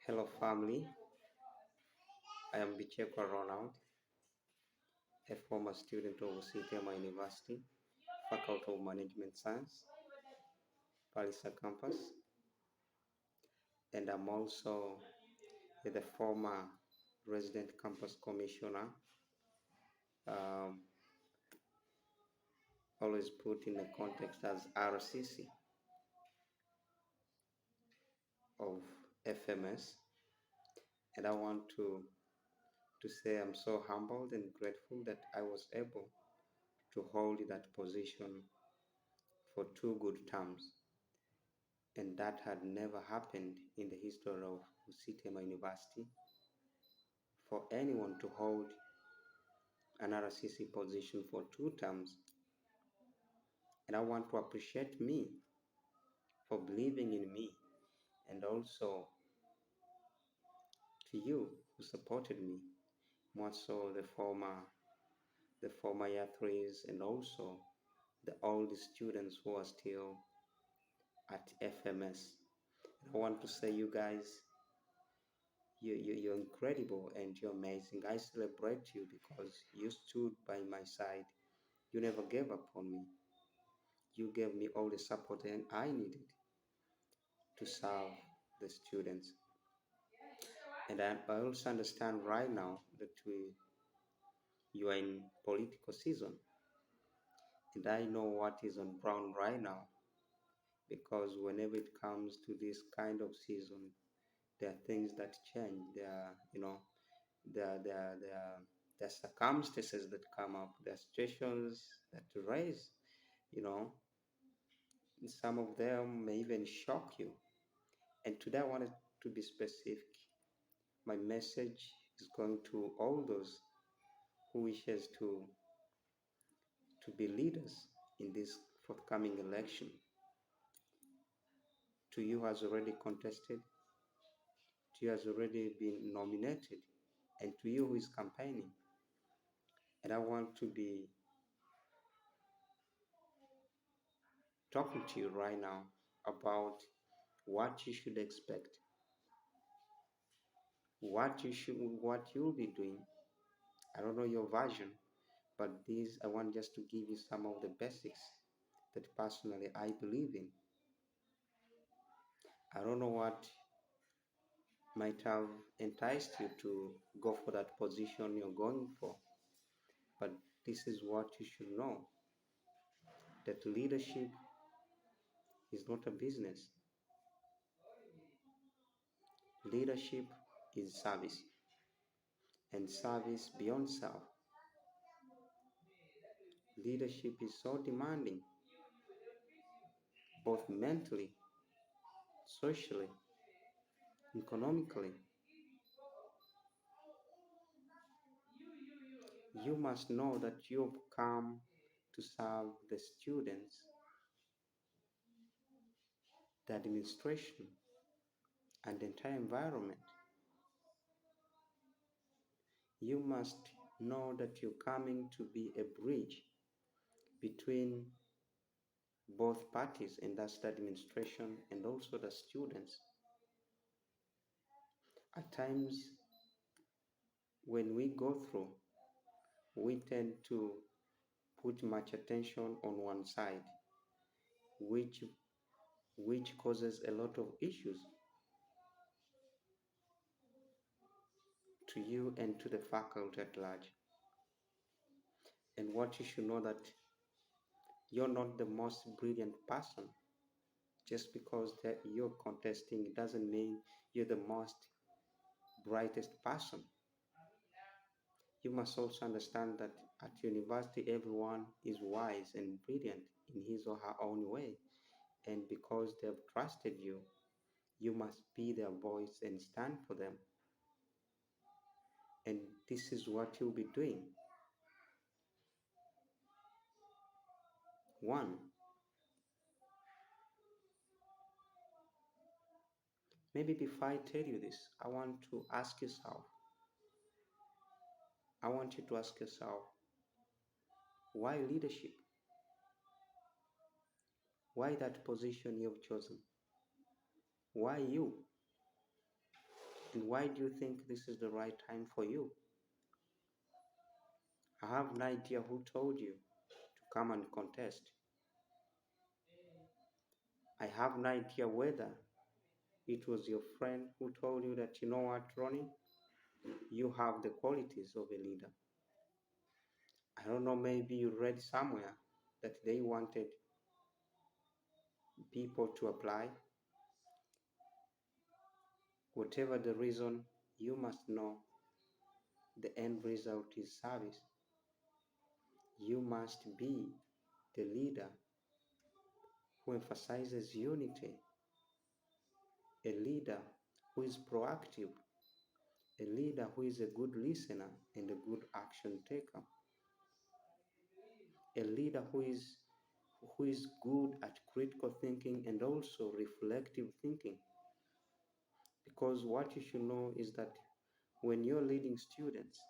Hello, family. I am Bichekwa Ronald, a former student of CTM University, Faculty of Management Science, Palisa campus, and I'm also the former resident campus commissioner, um, always put in the context as RCC of FMS. And I want to say I'm so humbled and grateful that I was able to hold that position for 2 good terms. And that had never happened in the history of CTM University for anyone to hold an RCC position for 2 terms. And I want to appreciate me for believing in me, and also to you who supported me, more so the former year threes, and also the old students who are still at FMS. And I want to say, you guys, you're incredible and you're amazing. I celebrate you because you stood by my side. You never gave up on me. You gave me all the support and I needed to serve the students. And I also understand right now that you are in political season. And I know what is on ground right now, because whenever it comes to this kind of season, there are things that change. There are circumstances that come up. There are situations that rise. You know, some of them may even shock you. And today I wanted to be specific. My message is going to all those who wishes to be leaders in this forthcoming election. To you who has already contested, to you has already been nominated, and to you who is campaigning. And I want to be talking to you right now about what you should expect, what you'll be doing. I don't know your version, but these I want just to give you some of the basics that personally I believe in. I don't know what might have enticed you to go for that position you're going for, but this is what you should know, that leadership is not a business. Leadership is service, and service beyond self. Leadership is so demanding, both mentally, socially, economically. You must know that you've come to serve the students, the administration, and the entire environment. You must know that you're coming to be a bridge between both parties, and that's the administration and also the students. At times, when we go through, we tend to put much attention on one side, which causes a lot of issues to you and to the faculty at large. And what you should know, that you're not the most brilliant person. Just because that you're contesting, it doesn't mean you're the most brightest person. You must also understand that at university, everyone is wise and brilliant in his or her own way. And because they've trusted you, you must be their voice and stand for them. And this is what you'll be doing. One, maybe before I tell you this, I want you to ask yourself, why leadership? Why that position you've chosen? Why you? And why do you think this is the right time for you? I have no idea who told you to come and contest. I have no idea whether it was your friend who told you that, you know what, Ronnie, you have the qualities of a leader. I don't know, maybe you read somewhere that they wanted people to apply. Whatever the reason, you must know the end result is service. You must be the leader who emphasizes unity, a leader who is proactive, a leader who is a good listener and a good action taker, a leader who is good at critical thinking and also reflective thinking. Because what you should know is that when you're leading students,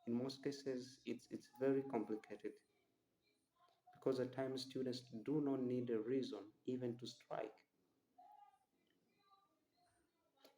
in most cases it's very complicated because at times students do not need a reason even to strike.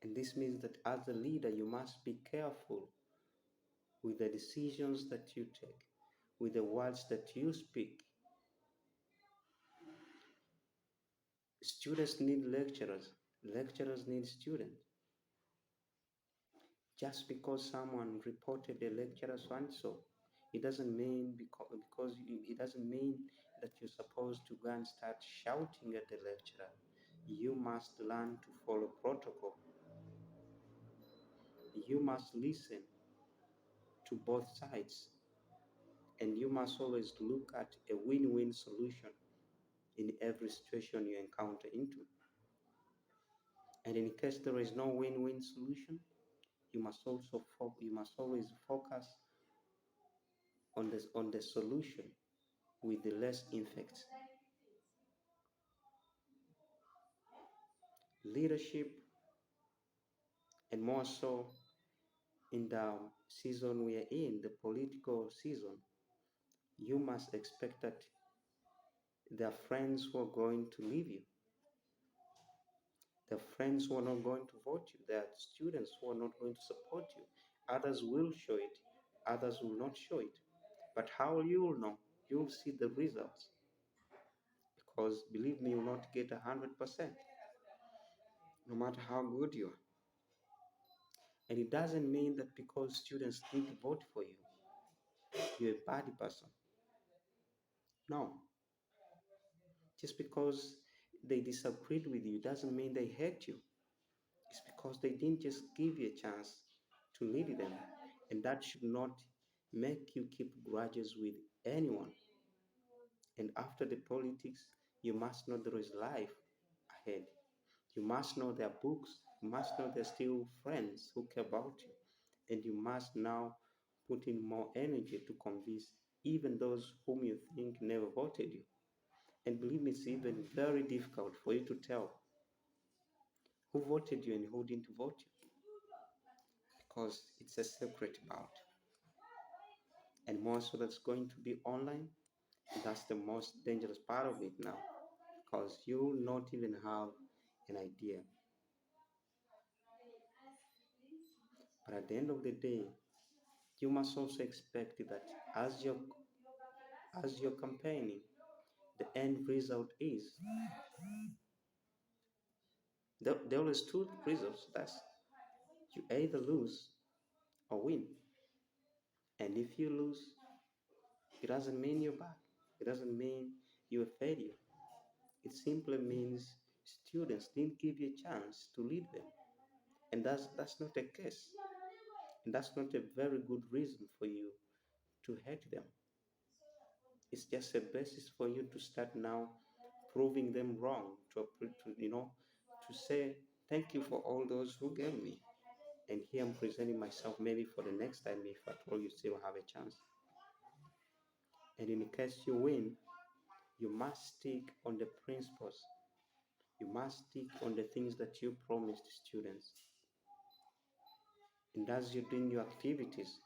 And this means that as a leader, you must be careful with the decisions that you take, with the words that you speak. Students need lecturers, lecturers need students. Just because someone reported a lecturer so and so, it doesn't mean because it doesn't mean that you're supposed to go and start shouting at the lecturer. You must learn to follow protocol. You must listen to both sides, and you must always look at a win-win solution in every situation you encounter into. And in case there is no win-win solution, you must always focus on the solution with the less effects. Leadership, and more so in the season we are in, the political season, you must expect that there are friends who are going to leave you. There are friends who are not going to vote you. There are students who are not going to support you. Others will show it, others will not show it. But how you will know? You'll see the results. Because believe me, you will not get 100%, no matter how good you are. And it doesn't mean that because students didn't vote for you, you're a bad person. No. Just because they disagreed with you doesn't mean they hate you. It's because they didn't just give you a chance to lead them. And that should not make you keep grudges with anyone. And after the politics, you must know there is life ahead. You must know their books. You must know they're still friends who care about you. And you must now put in more energy to convince even those whom you think never voted you. And believe me, it's even very difficult for you to tell who voted you and who didn't vote you because it's a secret about. And more so that's going to be online. That's the most dangerous part of it now because you'll not even have an idea. But at the end of the day, you must also expect that as you're campaigning, the end result is there always two results. That's you either lose or win. And if you lose, it doesn't mean you're bad. It doesn't mean you're a failure. It simply means students didn't give you a chance to lead them. And that's not a case. And that's not a very good reason for you to hate them. It's just a basis for you to start now proving them wrong, to say thank you for all those who gave me. And here I'm presenting myself maybe for the next time if at all you still have a chance. And in case you win, you must stick on the principles. You must stick on the things that you promised students. And as you're doing your activities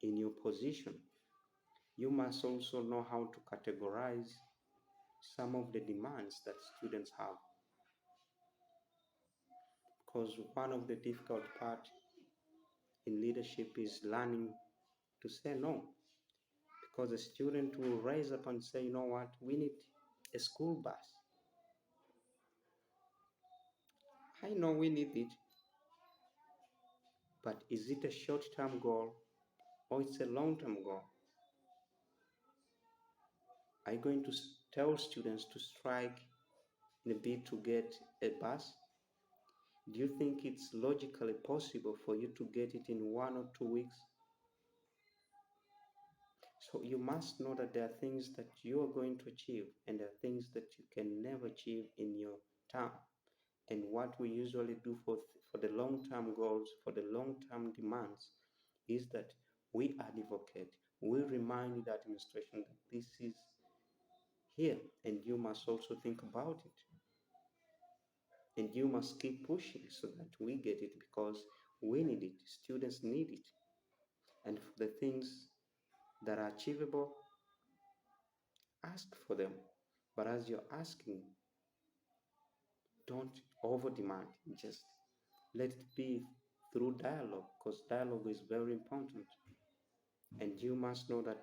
in your position, you must also know how to categorize some of the demands that students have. Because one of the difficult part in leadership is learning to say no. Because a student will rise up and say, you know what, we need a school bus. I know we need it, but is it a short-term goal or it's a long-term goal? Are you going to tell students to strike in a bid to get a bus? Do you think it's logically possible for you to get it in 1 or 2 weeks? So you must know that there are things that you are going to achieve and there are things that you can never achieve in your term. And what we usually do for the long-term goals, for the long-term demands, is that we advocate, we remind the administration that this is here and you must also think about it. And you must keep pushing so that we get it because we need it, students need it. And for the things that are achievable, ask for them. But as you're asking, don't over demand. Just let it be through dialogue because dialogue is very important. And you must know that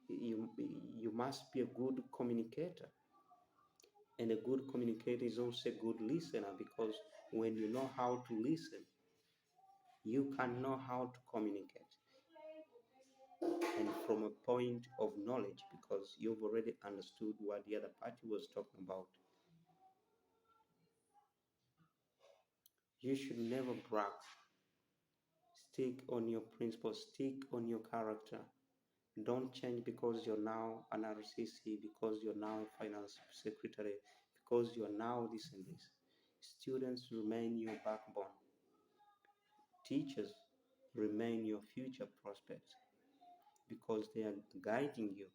you, you must be a good communicator. And a good communicator is also a good listener because when you know how to listen, you can know how to communicate. And from a point of knowledge, because you've already understood what the other party was talking about, you should never brag. Stick on your principles, stick on your character. Don't change because you're now an RCC, because you're now a finance secretary, because you're now this and this. Students remain your backbone. Teachers remain your future prospects because they are guiding you,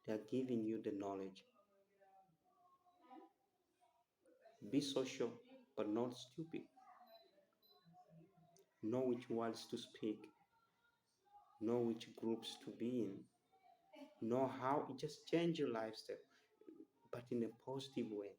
they are giving you the knowledge. Be social but not stupid. Know which words to speak, know which groups to be in, know how, just change your lifestyle, but in a positive way.